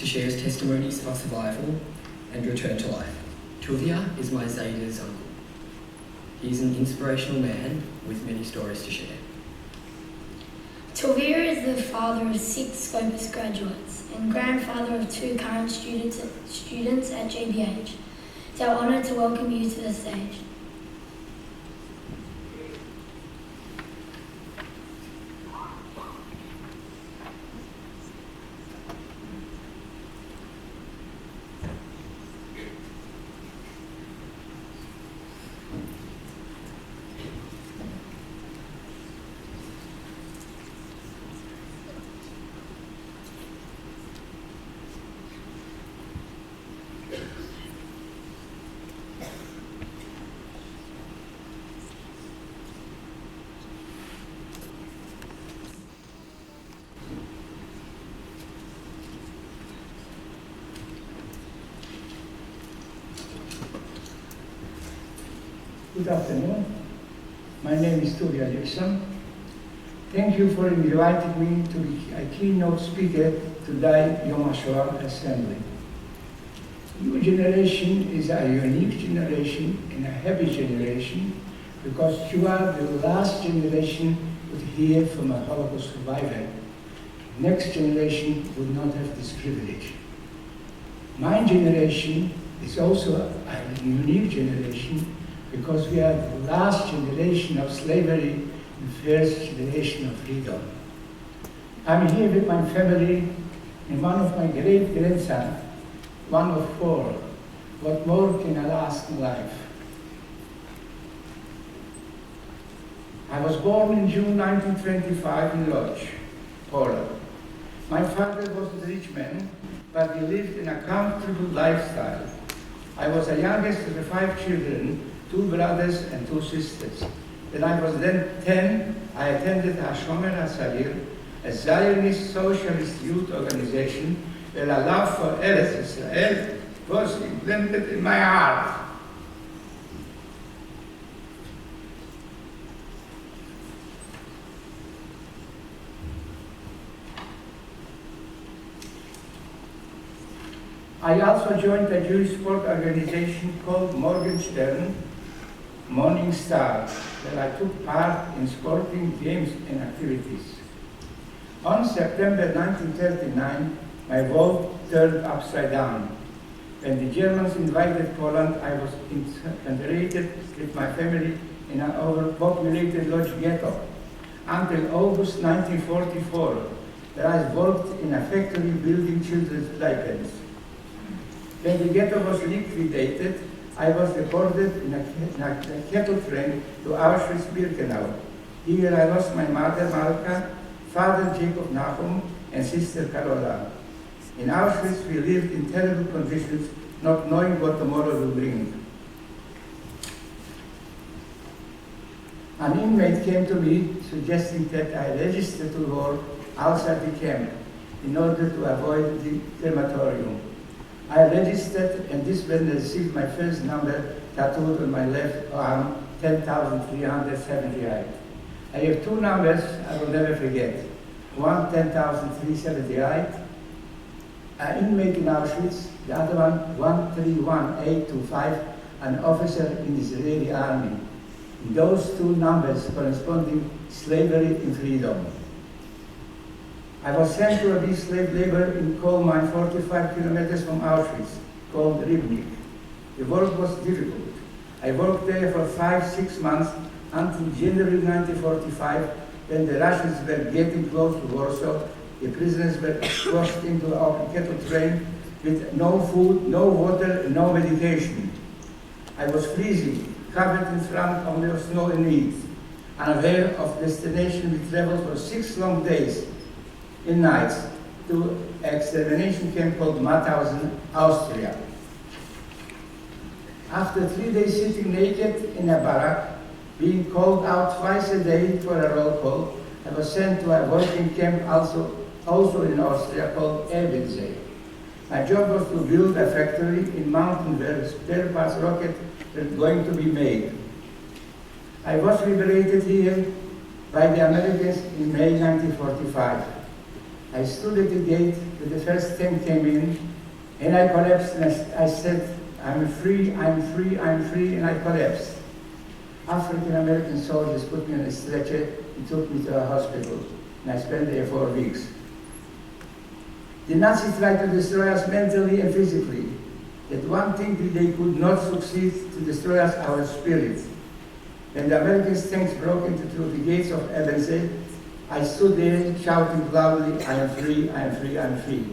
to share his testimonies of survival and return to life. Tuvia is my Zayda's uncle. He is an inspirational man with many stories to share. Tuvia is the father of 6 Scopus graduates and grandfather of 2 current students at GBH. It's our honour to welcome you to the stage. Good afternoon. My name is Tuvia Lipson. Thank you for inviting me to be a keynote speaker to the Yom Ha'Shoah Assembly. Your generation is a unique generation and a happy generation because you are the last generation to hear from a Holocaust survivor. Next generation would not have this privilege. My generation is also a unique generation because we are the last generation of slavery and first generation of freedom. I'm here with my family and one of my great-grandsons, one of 4. What more can I ask in life? I was born in June 1925 in Lodz, Poland. My father was a rich man, but he lived in a comfortable lifestyle. I was the youngest of the 5 children, 2 brothers and 2 sisters. When I was then 10, I attended Hashomer HaSalir, a Zionist socialist youth organization where a love for Eretz Israel was implanted in my heart. I also joined a Jewish sport organization called Morgenstern, Morning Star, where I took part in sporting games and activities. On September 1939, my world turned upside down. When the Germans invaded Poland, I was integrated with my family in an overpopulated Lodz ghetto until August 1944, where I worked in a factory building children's playpens. When the ghetto was liquidated, I was deported in a cattle train to Auschwitz-Birkenau. Here I lost my mother, Malka, father, Jacob Nahum, and sister, Carola. In Auschwitz, we lived in terrible conditions, not knowing what tomorrow will bring. An inmate came to me suggesting that I register to work outside the camp in order to avoid the crematorium. I registered, and this when I received my first number tattooed on my left arm, 10,378. I have 2 numbers I will never forget. One, 10,378, an inmate in Auschwitz, the other one, 131825, an officer in the Israeli army. Those 2 numbers corresponding slavery and freedom. I was sent to a slave labor in coal mine 45 kilometers from Auschwitz, called Ribnik. The work was difficult. I worked there for 5-6 months until January 1945, when the Russians were getting close to Warsaw. The prisoners were forced into our cattle train with no food, no water, and no medication. I was freezing, covered in front only of snow and meat. Unaware of destination, we traveled for 6 long days and nights to an extermination camp called Mauthausen, Austria. After 3 days sitting naked in a barrack, being called out twice a day for a roll call, I was sent to a working camp also in Austria called Ebensee. My job was to build a factory in mountain where spare parts rockets were going to be made. I was liberated here by the Americans in May 1945. I stood at the gate when the first tank came in, and I collapsed, and I said, I'm free, I'm free, I'm free, and I collapsed. African-American soldiers put me on a stretcher and took me to a hospital, and I spent there 4 weeks. The Nazis tried to destroy us mentally and physically. That one thing that they could not succeed to destroy us, our spirit. When the American tanks broke into through the gates of Ebenezer, I stood there shouting loudly, I am free, I am free, I am free.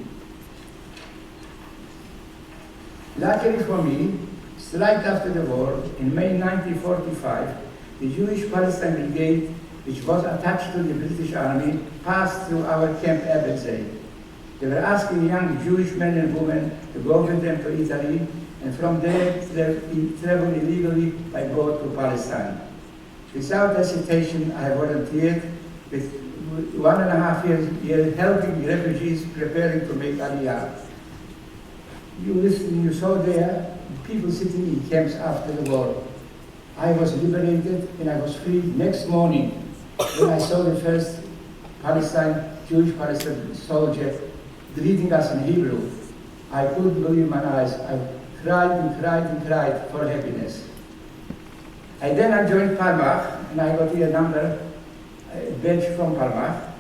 Luckily for me, slightly after the war, in May 1945, the Jewish Palestine Brigade, which was attached to the British Army, passed through our camp Ebenezer. They were asking young Jewish men and women to go with them to Italy, and from there travel illegally by boat to Palestine. Without hesitation, I volunteered with 1.5 years helping refugees preparing to make Aliyah. You saw there people sitting in camps after the war. I was liberated and I was freed next morning when I saw the first Jewish Palestinian soldier greeting us in Hebrew. I couldn't believe my eyes. I cried and cried and cried for happiness. I joined Palmach, and I got here a badge from Palmach,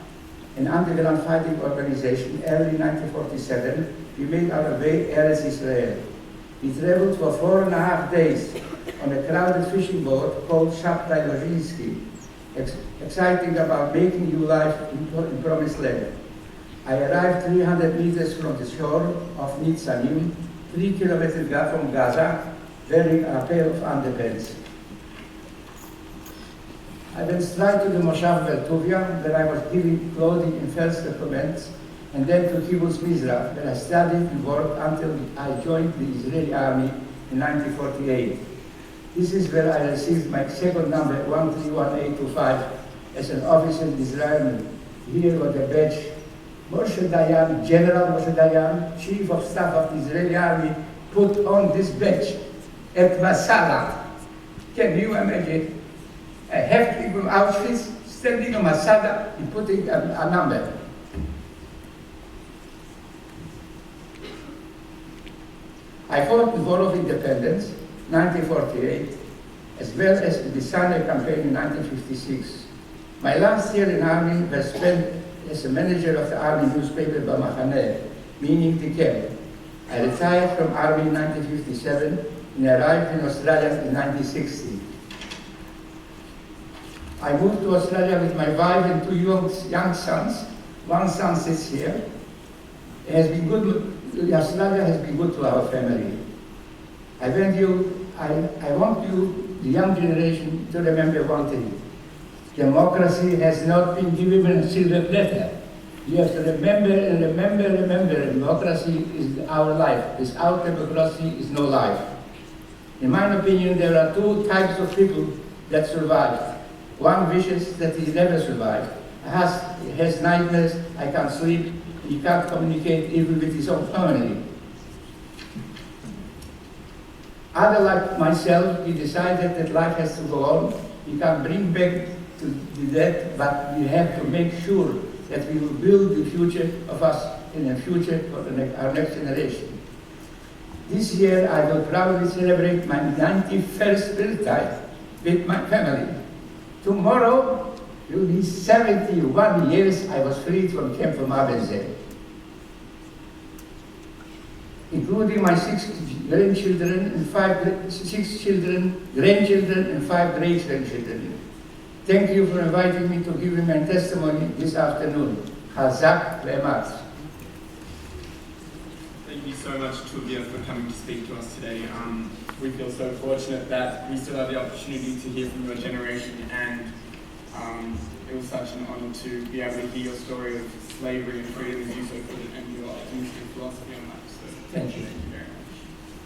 an underground fighting organization. Early 1947, we made our way Eretz Israel. We traveled for 4.5 days on a crowded fishing boat called Shabtai Lozinski, exciting about making new life in Promised Land. I arrived 300 meters from the shore of Nisan, 3 kilometers from Gaza, wearing a pair of underpants. I went straight to the Moshav Tuvia, where I was giving clothing and first documents, and then to Kibbutz Mizrach, where I studied and worked until I joined the Israeli army in 1948. This is where I received my second number, 131825, as an officer in Israel. Here was the badge. Moshe Dayan, General Moshe Dayan, Chief of Staff of the Israeli Army, put on this badge at Masada. Can you imagine a hefty from Auschwitz standing on Masada and putting a number? I fought the War of Independence, 1948, as well as the Nisan campaign in 1956. My last year in army was spent as a manager of the army newspaper Bamachaneh, meaning the camp. I retired from army in 1957 and arrived in Australia in 1960. I moved to Australia with my wife and 2 young sons. One son sits here. It has been good. Australia has been good to our family. I want you, the young generation, to remember one thing. Democracy has not been given a silver platter. You have to remember and remember, democracy is our life. Without democracy is no life. In my opinion, there are 2 types of people that survive. One wishes that he never survived. He has nightmares, I can't sleep, he can't communicate even with his own family. Other like myself, we decided that life has to go on. We can't bring back to the dead, but we have to make sure that we will build the future of us in the future for our next generation. This year I will proudly celebrate my 91st birthday with my family. Tomorrow will be 71 years I was freed from Camp Mabenzeh, including my 6 grandchildren and 6 children, grandchildren and 5 great-grandchildren. Thank you for inviting me to give you my testimony this afternoon. Chazak ve'ematz. Thank you so much, Tuvia, for coming to speak to us today. We feel so fortunate that we still have the opportunity to hear from your generation, and it was such an honor to be able to hear your story of slavery and freedom, as you so put it, and your optimistic philosophy on that. So Thank you. Thank you very much.